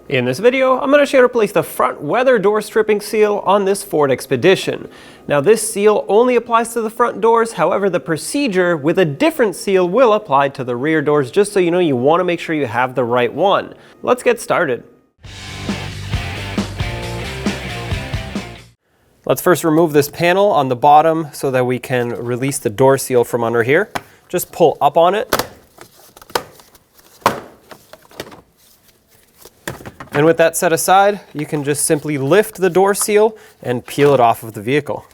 In this video, I'm going to show you how to place the front weather door stripping seal on this Ford Expedition. Now this seal only applies to the front doors, however the procedure with a different seal will apply to the rear doors, just so you know you want to make sure you have the right one. Let's get started. Let's first remove this panel on the bottom so that we can release the door seal from under here. Just pull up on it. And with that set aside, you can just simply lift the door seal and peel it off of the vehicle.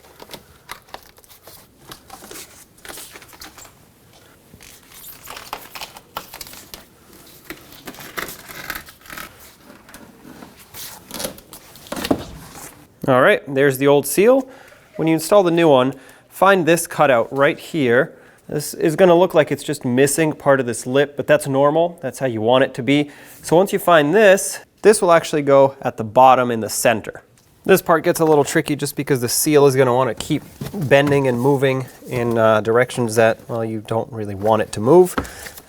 All right, there's the old seal. When you install the new one, find this cutout right here. This is going to look like it's just missing part of this lip, but that's normal. That's how you want it to be. So once you find this, this will actually go at the bottom in the center. This part gets a little tricky just because the seal is going to want to keep bending and moving in directions that, well, you don't really want it to move.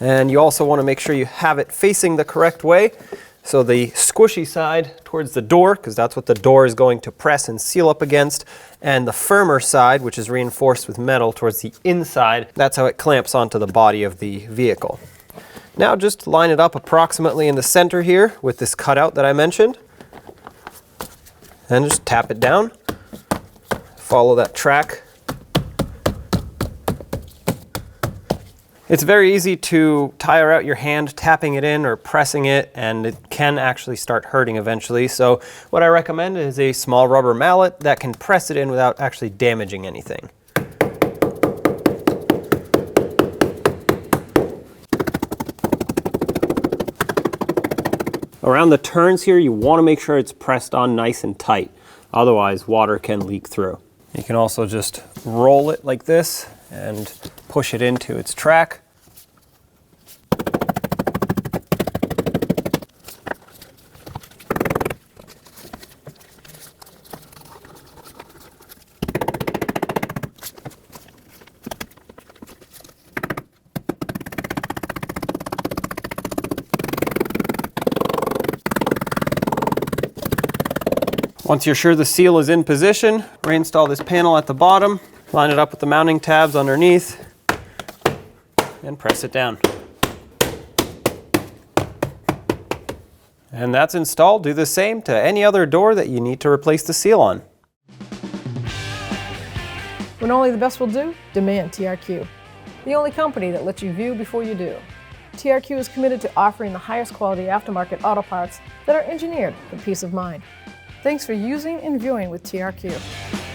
And you also want to make sure you have it facing the correct way. So the squishy side towards the door, because that's what the door is going to press and seal up against, and the firmer side, which is reinforced with metal, towards the inside. That's how it clamps onto the body of the vehicle. Now just line it up approximately in the center here with this cutout that I mentioned, and just tap it down. Follow that track. It's very easy to tire out your hand tapping it in or pressing it, and it can actually start hurting eventually. So what I recommend is a small rubber mallet that can press it in without actually damaging anything. Around the turns here, you want to make sure it's pressed on nice and tight. Otherwise, water can leak through. You can also just roll it like this and push it into its track. Once you're sure the seal is in position, reinstall this panel at the bottom, line it up with the mounting tabs underneath, and press it down. And that's installed. Do the same to any other door that you need to replace the seal on. When only the best will do, demand TRQ. The only company that lets you view before you do. TRQ is committed to offering the highest quality aftermarket auto parts that are engineered for peace of mind. Thanks for using and viewing with TRQ.